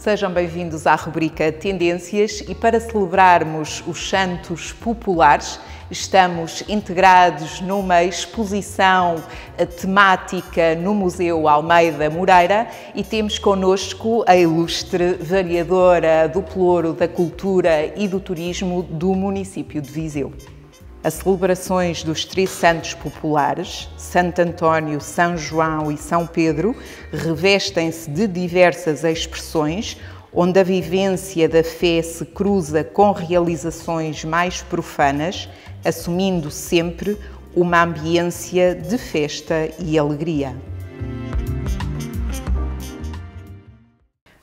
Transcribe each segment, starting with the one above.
Sejam bem-vindos à rubrica Tendências e para celebrarmos os santos populares, estamos integrados numa exposição temática no Museu Almeida Moreira e temos connosco a ilustre vereadora do Pelouro da Cultura e do Turismo do município de Viseu. As celebrações dos três santos populares, Santo António, São João e São Pedro, revestem-se de diversas expressões, onde a vivência da fé se cruza com realizações mais profanas, assumindo sempre uma ambiência de festa e alegria.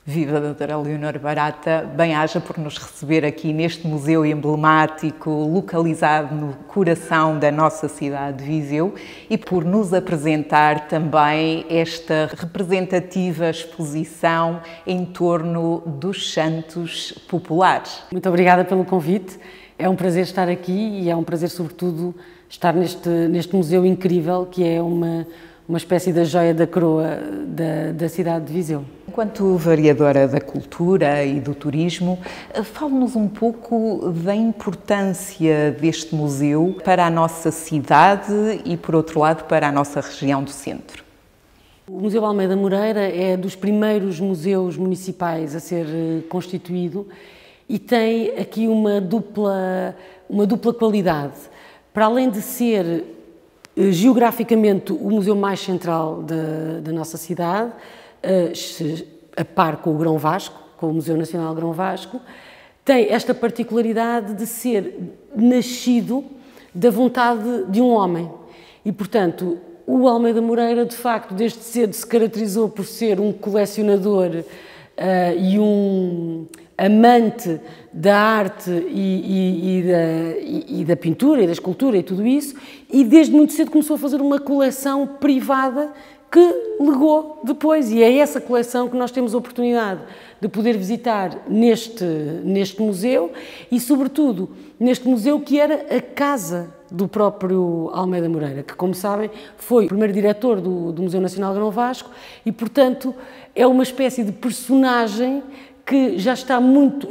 Viva, doutora Leonor Barata, bem-aja por nos receber aqui neste museu emblemático, localizado no coração da nossa cidade de Viseu e por nos apresentar também esta representativa exposição em torno dos santos populares. Muito obrigada pelo convite, é um prazer estar aqui e é um prazer sobretudo estar neste museu incrível que é uma espécie da joia da coroa da cidade de Viseu. Enquanto vereadora da Cultura e do Turismo, fale-nos um pouco da importância deste museu para a nossa cidade e, por outro lado, para a nossa região do centro. O Museu Almeida Moreira é dos primeiros museus municipais a ser constituído e tem aqui uma dupla qualidade. Para além de ser geograficamente o museu mais central da nossa cidade, a par com o Grão Vasco, com o Museu Nacional Grão Vasco, tem esta particularidade de ser nascido da vontade de um homem. E, portanto, o Almeida Moreira, de facto, desde cedo se caracterizou por ser um colecionador e um amante da arte e da pintura e da escultura e tudo isso, e desde muito cedo começou a fazer uma coleção privada que legou depois, e é essa coleção que nós temos a oportunidade de poder visitar neste museu e, sobretudo, neste museu que era a casa do próprio Almeida Moreira, que, como sabem, foi o primeiro diretor do Museu Nacional Grão Vasco e, portanto, é uma espécie de personagem que já está muito...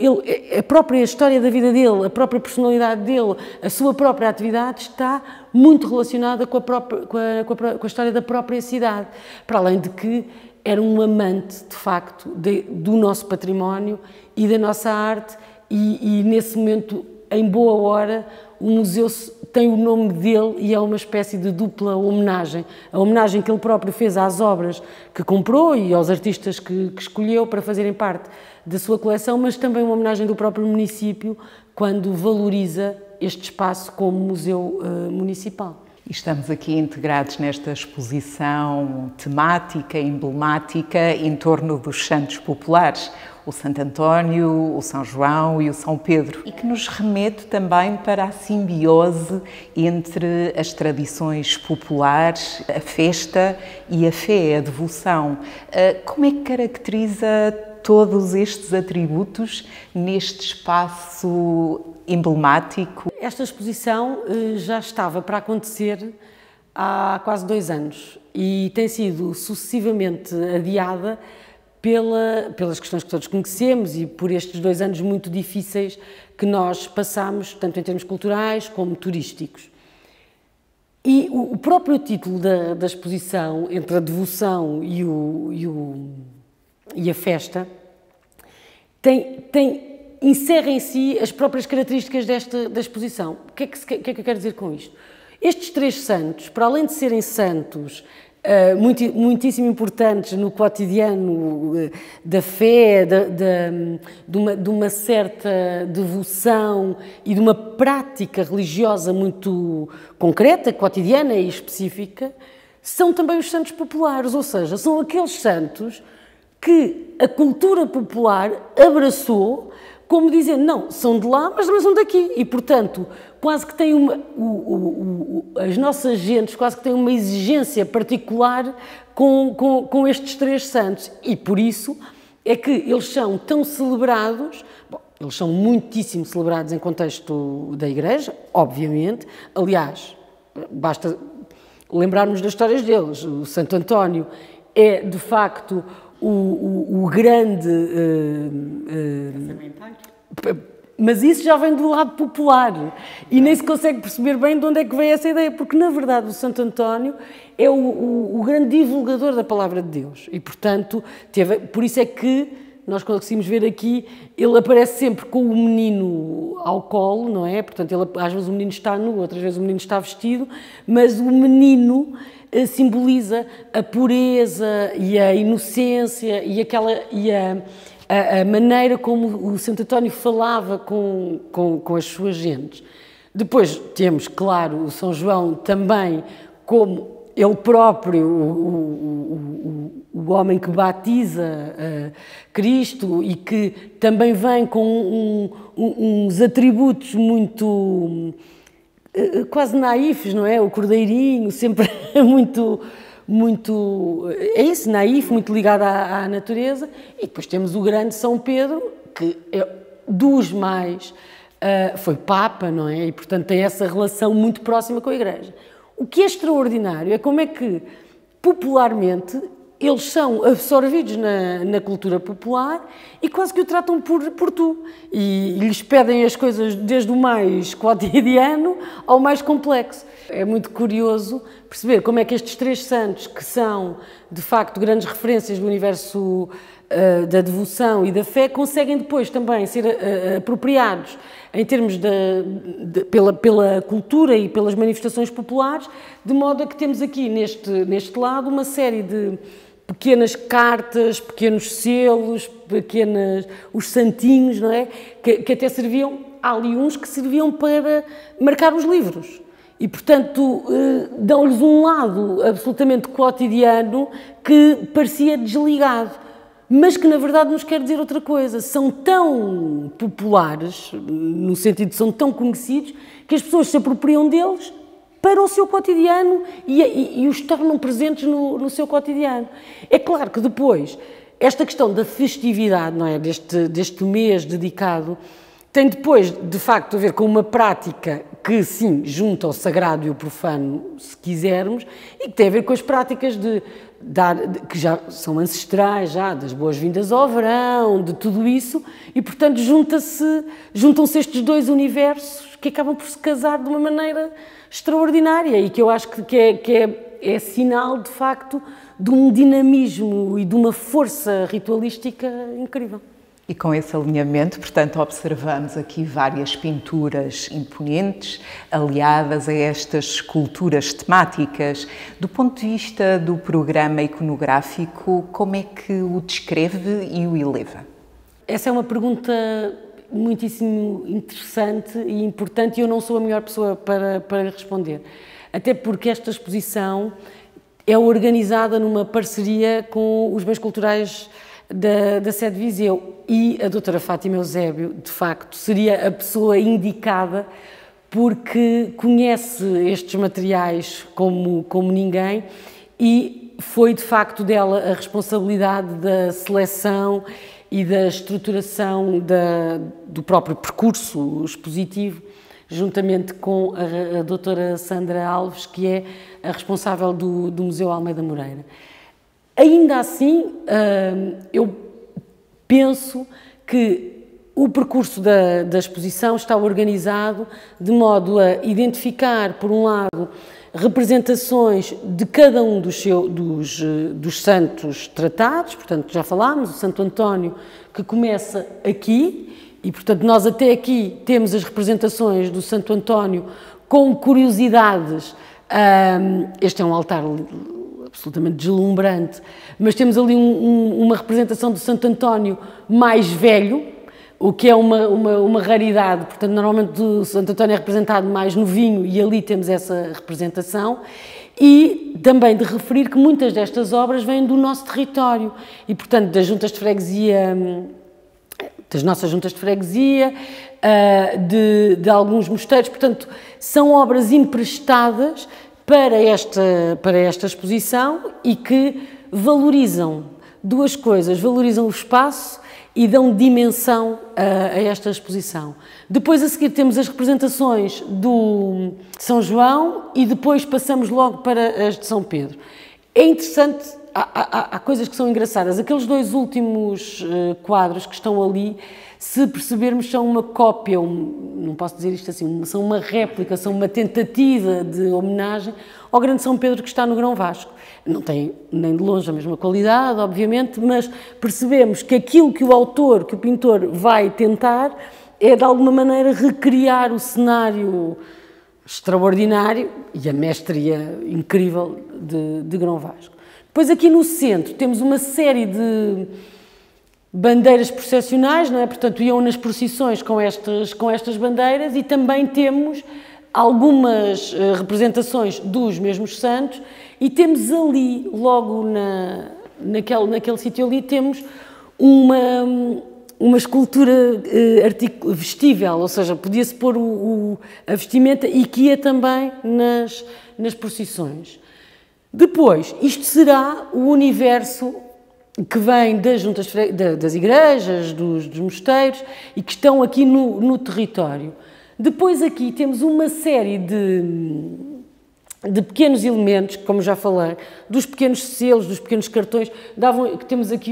a própria história da vida dele, a própria personalidade dele, a sua própria atividade está muito relacionada com a história da própria cidade, para além de que era um amante, de facto, do nosso património e da nossa arte e nesse momento, em boa hora, o museu tem o nome dele e é uma espécie de dupla homenagem. A homenagem que ele próprio fez às obras que comprou e aos artistas que escolheu para fazerem parte da sua coleção, mas também uma homenagem do próprio município quando valoriza este espaço como museu municipal. Estamos aqui integrados nesta exposição temática, emblemática, em torno dos santos populares, o Santo António, o São João e o São Pedro, e que nos remete também para a simbiose entre as tradições populares, a festa e a fé, a devoção. Como é que caracteriza todos estes atributos neste espaço emblemático? Esta exposição já estava para acontecer há quase 2 anos e tem sido sucessivamente adiada pelas questões que todos conhecemos e por estes 2 anos muito difíceis que nós passamos, tanto em termos culturais como turísticos. E o próprio título da exposição, entre a devoção e a festa, encerra em si as próprias características da exposição. O que é que eu quero dizer com isto? Estes 3 santos, para além de serem santos muitíssimo importantes no cotidiano da fé, de uma certa devoção e de uma prática religiosa muito concreta, cotidiana e específica, são também os santos populares, ou seja, são aqueles santos que a cultura popular abraçou como dizendo, não, são de lá, mas também são daqui. E, portanto, quase que têm as nossas gentes quase que têm uma exigência particular com estes 3 santos. E, por isso, é que eles são tão celebrados, bom, eles são muitíssimo celebrados em contexto da Igreja, obviamente. Aliás, basta lembrarmos das histórias deles. O Santo António é, de facto, o grande... mas isso já vem do lado popular e nem se consegue perceber bem de onde é que vem essa ideia, porque na verdade o Santo António é o grande divulgador da palavra de Deus e, portanto, por isso é que nós conseguimos ver aqui, ele aparece sempre com o menino ao colo, não é? Portanto, às vezes o menino está nu, outras vezes o menino está vestido, mas o menino simboliza a pureza e a inocência e a maneira como o Santo António falava com as suas gentes. Depois temos, claro, o São João também como ele próprio, o homem que batiza Cristo e que também vem com uns atributos muito quase naifes, não é? O cordeirinho, sempre muito, é isso, naif, muito ligado à natureza. E depois temos o grande São Pedro, que é dos mais, foi Papa, não é? E portanto tem essa relação muito próxima com a Igreja. O que é extraordinário é como é que, popularmente, eles são absorvidos na cultura popular e quase que o tratam por tu. E lhes pedem as coisas desde o mais cotidiano ao mais complexo. É muito curioso perceber como é que estes três santos, que são, de facto, grandes referências do universo da devoção e da fé, conseguem depois também ser apropriados em termos pela cultura e pelas manifestações populares, de modo a que temos aqui neste lado uma série de pequenas cartas, pequenos selos, os santinhos, não é? Que até serviam, há ali uns que serviam para marcar os livros. E, portanto, dão-lhes um lado absolutamente cotidiano que parecia desligado, mas que, na verdade, nos quer dizer outra coisa. São tão populares, no sentido de são tão conhecidos, que as pessoas se apropriam deles para o seu cotidiano e os tornam presentes no seu cotidiano. É claro que depois, esta questão da festividade, não é, deste mês dedicado, tem depois, de facto, a ver com uma prática que, sim, junta o sagrado e o profano, se quisermos, e que tem a ver com as práticas que já são ancestrais, já das boas-vindas ao verão, de tudo isso, e, portanto, juntam-se estes dois universos que acabam por se casar de uma maneira extraordinária e que eu acho que é sinal, de facto, de um dinamismo e de uma força ritualística incrível. E com esse alinhamento, portanto, observamos aqui várias pinturas imponentes, aliadas a estas esculturas temáticas. Do ponto de vista do programa iconográfico, como é que o descreve e o eleva? Essa é uma pergunta muitíssimo interessante e importante e eu não sou a melhor pessoa para responder. Até porque esta exposição é organizada numa parceria com os bens culturais da sede de Viseu e a doutora Fátima Eusébio, de facto, seria a pessoa indicada porque conhece estes materiais como ninguém e foi, de facto, dela a responsabilidade da seleção e da estruturação do próprio percurso expositivo, juntamente com a doutora Sandra Alves, que é a responsável do Museu Almeida Moreira. Ainda assim, eu penso que o percurso da exposição está organizado de modo a identificar, por um lado, representações de cada um dos santos tratados, portanto, já falámos, o Santo António, que começa aqui, e, portanto, nós até aqui temos as representações do Santo António com curiosidades. Este é um altar absolutamente deslumbrante, mas temos ali uma representação do Santo António mais velho, o que é uma raridade. Portanto, normalmente o Santo António é representado mais novinho e ali temos essa representação. E também de referir que muitas destas obras vêm do nosso território e, portanto, das juntas de freguesia, das nossas juntas de freguesia, de alguns mosteiros. Portanto, são obras emprestadas para esta exposição e que valorizam duas coisas, valorizam o espaço e dão dimensão a esta exposição. Depois, a seguir, temos as representações do São João e depois passamos logo para as de São Pedro. É interessante há coisas que são engraçadas. Aqueles dois últimos quadros que estão ali, se percebermos, são uma cópia, não posso dizer isto assim, são uma réplica, são uma tentativa de homenagem ao grande São Pedro que está no Grão Vasco. Não tem nem de longe a mesma qualidade, obviamente, mas percebemos que aquilo que o autor, que o pintor vai tentar é, de alguma maneira, recriar o cenário extraordinário e a mestria incrível de Grão Vasco. Depois aqui no centro temos uma série de bandeiras processionais, não é? Portanto, iam nas procissões com estas bandeiras, e também temos algumas representações dos mesmos santos, e temos ali, logo naquele sítio ali, temos uma escultura vestível, ou seja, podia-se pôr a vestimenta, e que ia também nas procissões. Depois, isto será o universo que vem das juntas, das igrejas, dos mosteiros, e que estão aqui no território. Depois aqui temos uma série de pequenos elementos, como já falei, dos pequenos selos, dos pequenos cartões. Temos aqui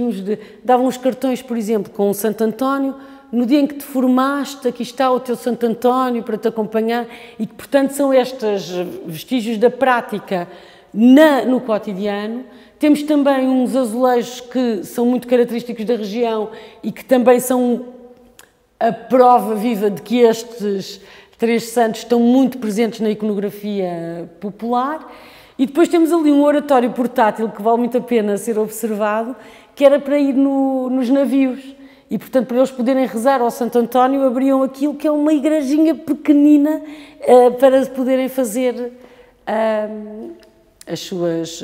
davam uns cartões, por exemplo, com o Santo António: no dia em que te formaste, aqui está o teu Santo António para te acompanhar, e que, portanto, são estes vestígios da prática no cotidiano. Temos também uns azulejos que são muito característicos da região e que também são a prova viva de que estes três santos estão muito presentes na iconografia popular. E depois temos ali um oratório portátil que vale muito a pena ser observado, que era para ir nos navios. E, portanto, para eles poderem rezar ao Santo António, abriam aquilo que é uma igrejinha pequenina para poderem fazer as suas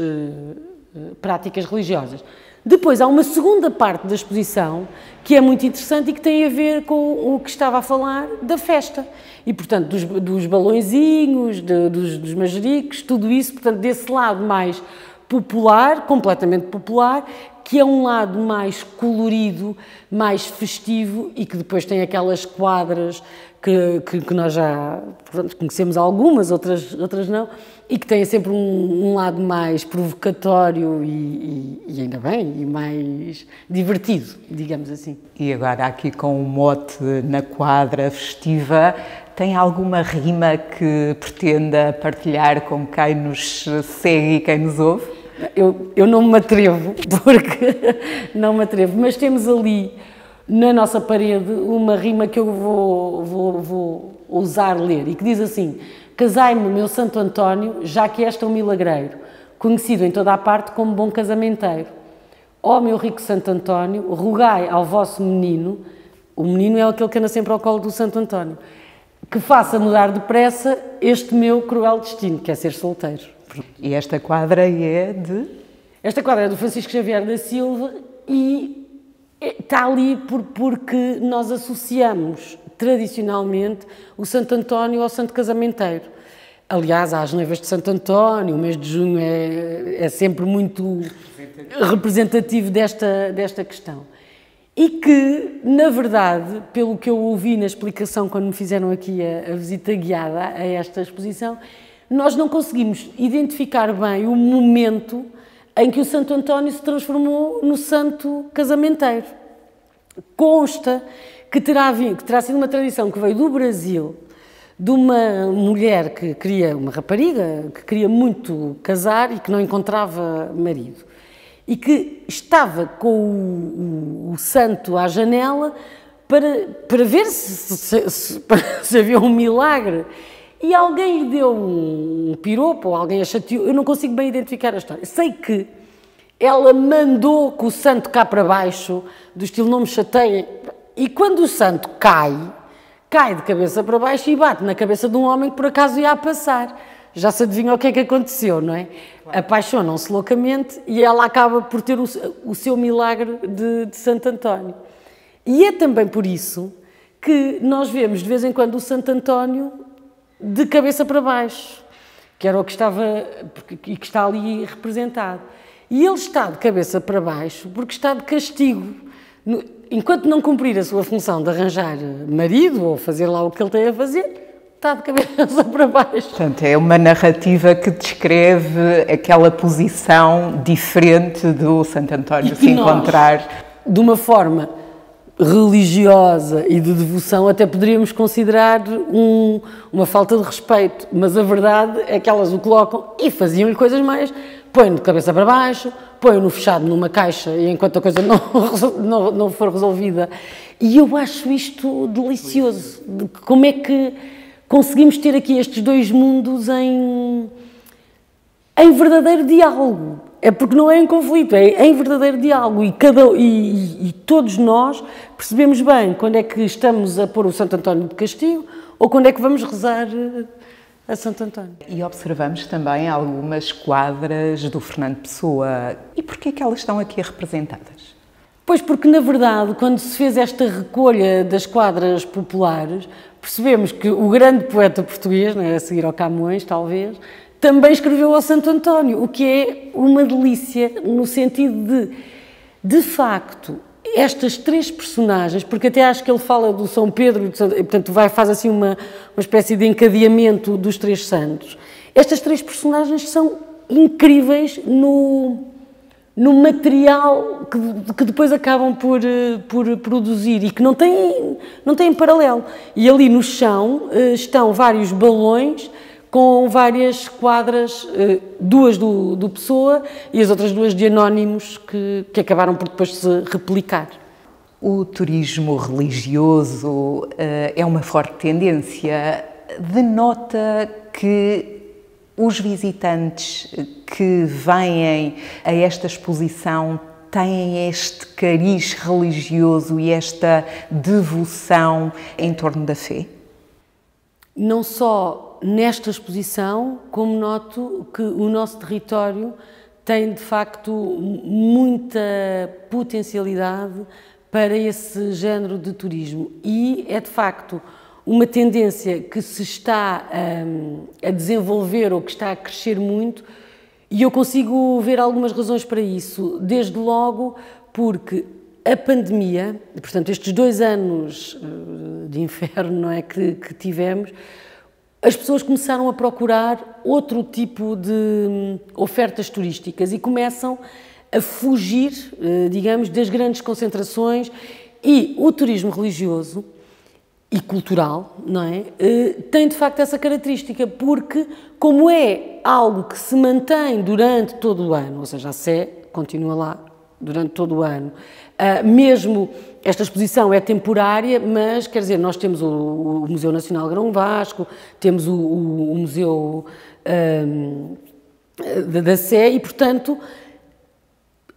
práticas religiosas. Depois há uma segunda parte da exposição que é muito interessante e que tem a ver com o que estava a falar da festa. E, portanto, dos balõezinhos, dos manjericos, tudo isso, portanto, desse lado mais popular, completamente popular, que é um lado mais colorido, mais festivo, e que depois tem aquelas quadras que nós já, portanto, conhecemos algumas, outras não, e que têm sempre um lado mais provocatório e ainda bem, e mais divertido, digamos assim. E agora aqui com um mote na quadra festiva, tem alguma rima que pretenda partilhar com quem nos segue e quem nos ouve? Eu não me atrevo, não me atrevo, mas temos ali na nossa parede uma rima que eu vou ousar ler, e que diz assim: casai-me, meu Santo António, já que és tão milagreiro, conhecido em toda a parte como bom casamenteiro. Ó meu rico Santo António, rogai ao vosso menino, o menino é aquele que anda sempre ao colo do Santo António, que faça mudar depressa este meu cruel destino, que é ser solteiro. E esta quadra é de? Esta quadra é do Francisco Xavier da Silva e está ali porque nós associamos tradicionalmente o Santo António ao Santo Casamenteiro. Aliás, há as noivas de Santo António, o mês de junho é sempre muito representativo desta questão. E que, na verdade, pelo que eu ouvi na explicação quando me fizeram aqui a visita guiada a esta exposição, nós não conseguimos identificar bem o momento em que o Santo António se transformou no Santo Casamenteiro. Consta que terá sido uma tradição que veio do Brasil, de uma mulher que queria, uma rapariga, que queria muito casar e que não encontrava marido. E que estava com o santo à janela para ver se havia um milagre. E alguém lhe deu um piropo, ou alguém a chateou, eu não consigo bem identificar a história. Sei que ela mandou com o santo cá para baixo, do estilo não me chateiem, e quando o santo cai de cabeça para baixo e bate na cabeça de um homem que por acaso ia a passar. Já se adivinha o que é que aconteceu, não é? Claro. Apaixonam-se loucamente e ela acaba por ter o seu milagre de Santo António. E é também por isso que nós vemos de vez em quando o Santo António de cabeça para baixo, que era o que está ali representado. E ele está de cabeça para baixo porque está de castigo. Enquanto não cumprir a sua função de arranjar marido ou fazer lá o que ele tem a fazer, está de cabeça para baixo. Portanto, é uma narrativa que descreve aquela posição diferente do Santo António se encontrar. De uma forma religiosa e de devoção, até poderíamos considerar uma falta de respeito, mas a verdade é que elas o colocam e faziam-lhe coisas mais, põe-no de cabeça para baixo, põe-no fechado numa caixa e enquanto a coisa não for resolvida. E eu acho isto delicioso, como é que conseguimos ter aqui estes dois mundos em verdadeiro diálogo. É porque não é em conflito, é em verdadeiro diálogo e todos nós percebemos bem quando é que estamos a pôr o Santo António de castigo ou quando é que vamos rezar a Santo António. E observamos também algumas quadras do Fernando Pessoa. E porquê é que elas estão aqui representadas? Pois porque, na verdade, quando se fez esta recolha das quadras populares, percebemos que o grande poeta português, né, a seguir ao Camões, talvez, também escreveu ao Santo António, o que é uma delícia, no sentido de facto, estas três personagens, porque até acho que ele fala do São Pedro, e, portanto, faz assim uma espécie de encadeamento dos três santos. Estas três personagens são incríveis no material que depois acabam por produzir e que não têm paralelo. E ali no chão estão vários balões com várias quadras, duas do Pessoa e as outras duas de anónimos que acabaram por depois se replicar. O turismo religioso é uma forte tendência. Denota que os visitantes que vêm a esta exposição têm este cariz religioso e esta devoção em torno da fé? Não só nesta exposição, como noto que o nosso território tem, de facto, muita potencialidade para esse género de turismo e é, de facto, uma tendência que se está a desenvolver ou que está a crescer muito e eu consigo ver algumas razões para isso, desde logo porque a pandemia, portanto estes 2 anos de inferno, não é, que tivemos, as pessoas começaram a procurar outro tipo de ofertas turísticas e começam a fugir, digamos, das grandes concentrações e o turismo religioso e cultural, não é? Tem de facto essa característica, porque como é algo que se mantém durante todo o ano, ou seja, a Sé continua lá durante todo o ano, mesmo esta exposição é temporária, mas quer dizer, nós temos o Museu Nacional Grão Vasco, temos o Museu da Sé e, portanto,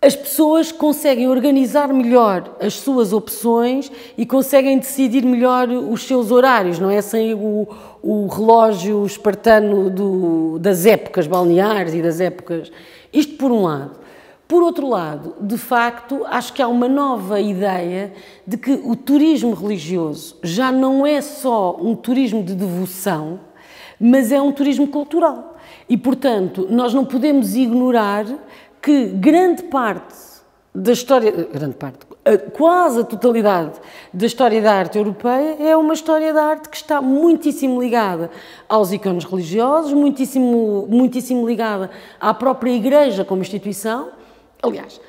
as pessoas conseguem organizar melhor as suas opções e conseguem decidir melhor os seus horários, não é? Sem o relógio espartano das épocas balneares e das épocas... Isto por um lado. Por outro lado, de facto, acho que há uma nova ideia de que o turismo religioso já não é só um turismo de devoção, mas é um turismo cultural. E, portanto, nós não podemos ignorar que grande parte da história, quase a totalidade da história da arte europeia é uma história da arte que está muitíssimo ligada aos ícones religiosos, muitíssimo ligada à própria Igreja como instituição. Aliás,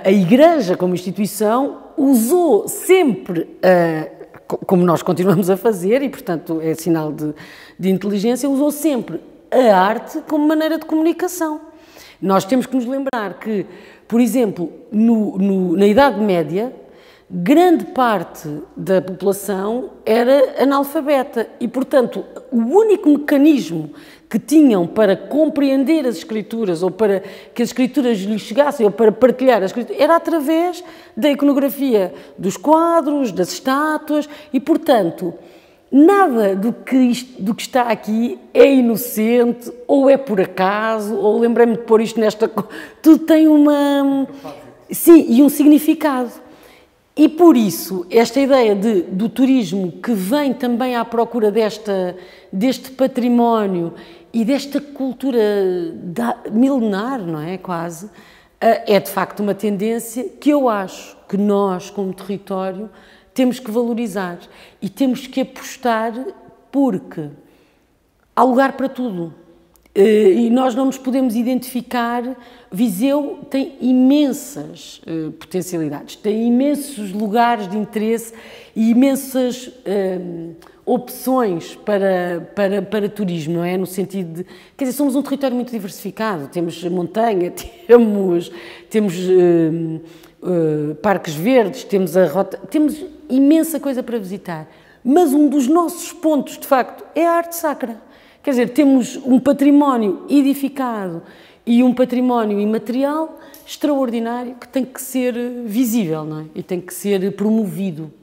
a Igreja como instituição usou sempre, como nós continuamos a fazer, e portanto é sinal de inteligência, usou sempre a arte como maneira de comunicação. Nós temos que nos lembrar que, por exemplo, na Idade Média, grande parte da população era analfabeta e, portanto, o único mecanismo que tinham para compreender as escrituras ou para que as escrituras lhes chegassem ou para partilhar as escrituras era através da iconografia dos quadros, das estátuas e, portanto, nada do que está aqui é inocente, ou é por acaso, ou lembrei-me de pôr isto nesta... Tudo tem sim, e um significado. E por isso, esta ideia do turismo que vem também à procura deste património e desta cultura milenar, não é? Quase, é de facto uma tendência que eu acho que nós, como território, temos que valorizar e temos que apostar porque há lugar para tudo. E nós não nos podemos identificar. Viseu tem imensas potencialidades, tem imensos lugares de interesse e imensas opções para turismo, não é? No sentido de, quer dizer, somos um território muito diversificado, temos montanha, temos parques verdes, temos a rota, temos imensa coisa para visitar, mas um dos nossos pontos, de facto, é a arte sacra. Quer dizer, temos um património edificado e um património imaterial extraordinário que tem que ser visível, não é? E tem que ser promovido.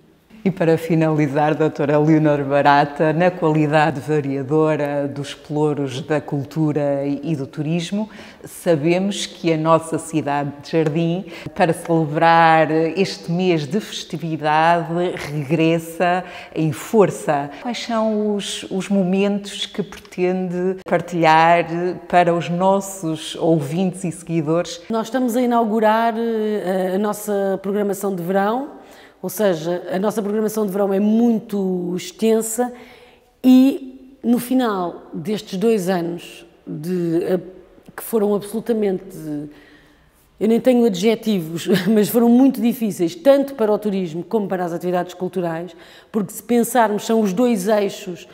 E para finalizar, doutora Leonor Barata, na qualidade vereadora dos pelouros da cultura e do turismo, sabemos que a nossa cidade de Jardim, para celebrar este mês de festividade, regressa em força. Quais são os momentos que pretende partilhar para os nossos ouvintes e seguidores? Nós estamos a inaugurar a nossa programação de verão. Ou seja, a nossa programação de verão é muito extensa e no final destes 2 anos, que foram absolutamente, eu nem tenho adjetivos, mas foram muito difíceis, tanto para o turismo como para as atividades culturais, porque se pensarmos, são os 2 eixos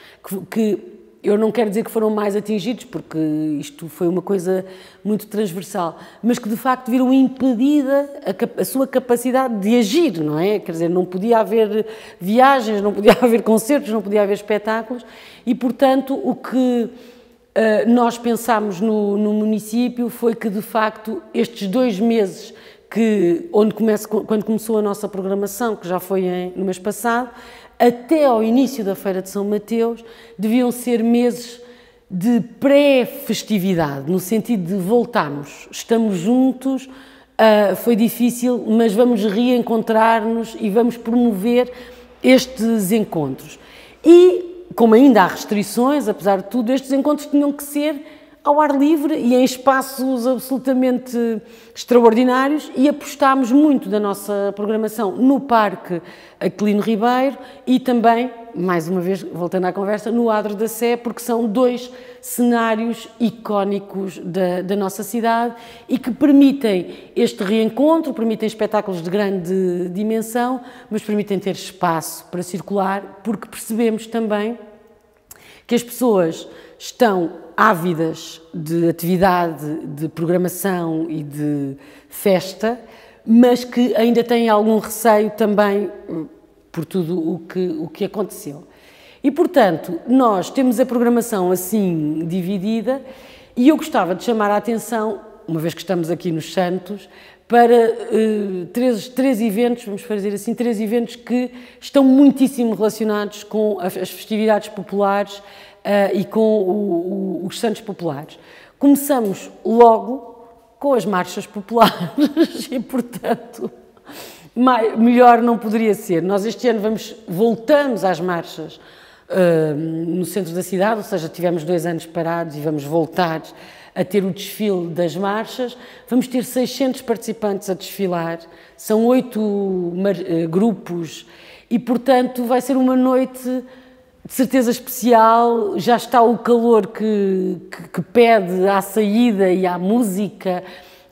que eu não quero dizer que foram mais atingidos, porque isto foi uma coisa muito transversal, mas que de facto viram impedida a sua capacidade de agir, não é? Quer dizer, não podia haver viagens, não podia haver concertos, não podia haver espetáculos e, portanto, o que nós pensámos no município foi que, de facto, estes 2 meses quando começou a nossa programação, que já foi no mês passado, até ao início da Feira de São Mateus, deviam ser meses de pré-festividade, no sentido de voltarmos, estamos juntos, foi difícil, mas vamos reencontrar-nos e vamos promover estes encontros. E, como ainda há restrições, apesar de tudo, estes encontros tinham que ser ao ar livre e em espaços absolutamente extraordinários e apostámos muito da nossa programação no Parque Aquilino Ribeiro e também, mais uma vez, voltando à conversa, no Adro da Sé, porque são 2 cenários icónicos da nossa cidade e que permitem este reencontro, permitem espetáculos de grande dimensão, mas permitem ter espaço para circular, porque percebemos também que as pessoas estão ávidas de atividade, de programação e de festa, mas que ainda têm algum receio também por tudo o que aconteceu. E, portanto, nós temos a programação assim dividida e eu gostava de chamar a atenção, uma vez que estamos aqui nos Santos, para 3 eventos, vamos fazer assim, 3 eventos que estão muitíssimo relacionados com as festividades populares e com os Santos Populares. Começamos logo com as marchas populares e, portanto, melhor não poderia ser. Nós este ano voltamos às marchas no centro da cidade, ou seja, tivemos 2 anos parados e vamos voltar a ter o desfile das marchas. Vamos ter 600 participantes a desfilar, são 8 grupos e, portanto, vai ser uma noite de certeza especial. Já está o calor que pede à saída e à música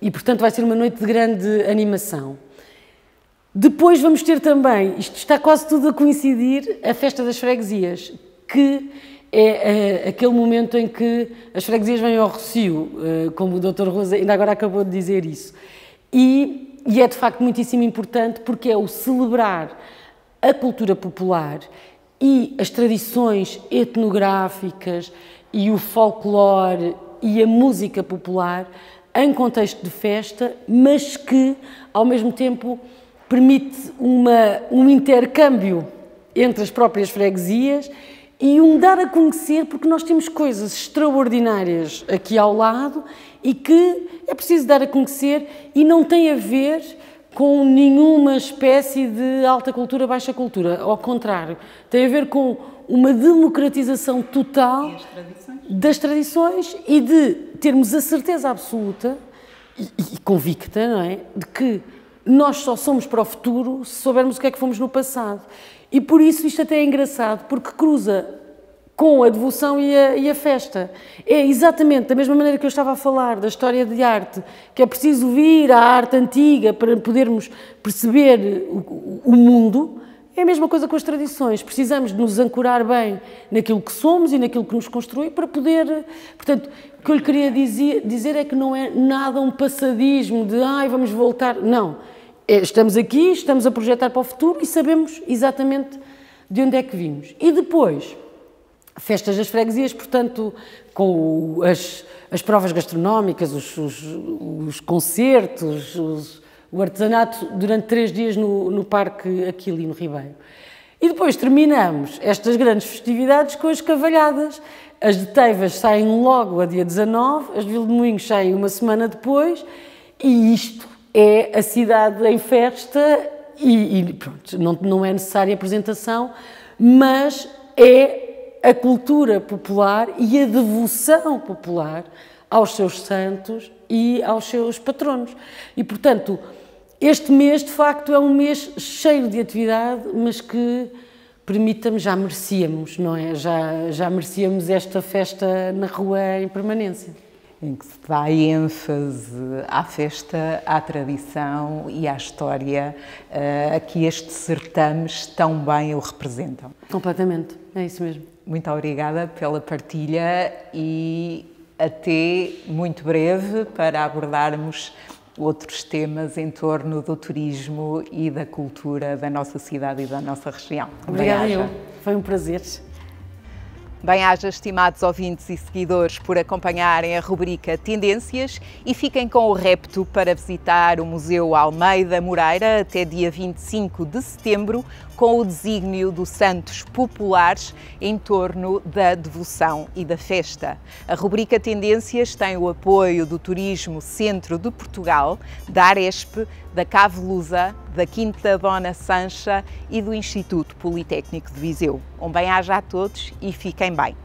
e, portanto, vai ser uma noite de grande animação. Depois vamos ter também, isto está quase tudo a coincidir, a Festa das Freguesias, que é aquele momento em que as freguesias vêm ao Rossio, como o Dr. Rosa ainda agora acabou de dizer isso. E é de facto muitíssimo importante porque é o celebrar a cultura popular e as tradições etnográficas e o folclore e a música popular em contexto de festa, mas que, ao mesmo tempo, permite um intercâmbio entre as próprias freguesias e dar a conhecer, porque nós temos coisas extraordinárias aqui ao lado e que é preciso dar a conhecer e não tem a ver com nenhuma espécie de alta cultura, baixa cultura. Ao contrário, tem a ver com uma democratização total das tradições e de termos a certeza absoluta e convicta, não é, de que nós só somos para o futuro se soubermos o que é que fomos no passado. E por isso isto até é engraçado, porque cruza com a devoção e a festa. É exatamente da mesma maneira que eu estava a falar da história de arte, que é preciso vir à arte antiga para podermos perceber o mundo. É a mesma coisa com as tradições, precisamos de nos ancorar bem naquilo que somos e naquilo que nos construi para poder... Portanto, o que eu lhe queria dizer é que não é nada um passadismo de vamos voltar, não. Estamos aqui, estamos a projetar para o futuro e sabemos exatamente de onde é que vimos. E depois, festas das freguesias, portanto, com as provas gastronómicas, os concertos, o artesanato durante 3 dias no Parque Aquilino Ribeiro. E depois terminamos estas grandes festividades com as cavalhadas. As de Teivas saem logo a dia 19, as de Vilmoinhos saem uma semana depois, e isto é a cidade em festa e pronto, não é necessária apresentação, mas é a cultura popular e a devoção popular aos seus santos e aos seus patronos. E, portanto, este mês, de facto, é um mês cheio de atividade, mas que, permita-me, já merecíamos, não é? Já merecíamos esta festa na rua em permanência. Em que se dá ênfase à festa, à tradição e à história a que estes certames tão bem o representam. Completamente, é isso mesmo. Muito obrigada pela partilha e até muito breve para abordarmos outros temas em torno do turismo e da cultura da nossa cidade e da nossa região. Obrigada eu, foi um prazer. Bem-aja, estimados ouvintes e seguidores, por acompanharem a rubrica Tendências e fiquem com o repto para visitar o Museu Almeida Moreira até dia 25 de setembro, com o desígnio dos santos populares em torno da devoção e da festa. A rubrica Tendências tem o apoio do Turismo Centro de Portugal, da Aresp, da Cave Lusa, da Quinta Dona Sancha e do Instituto Politécnico de Viseu. Bem-aja a todos e fiquem bem.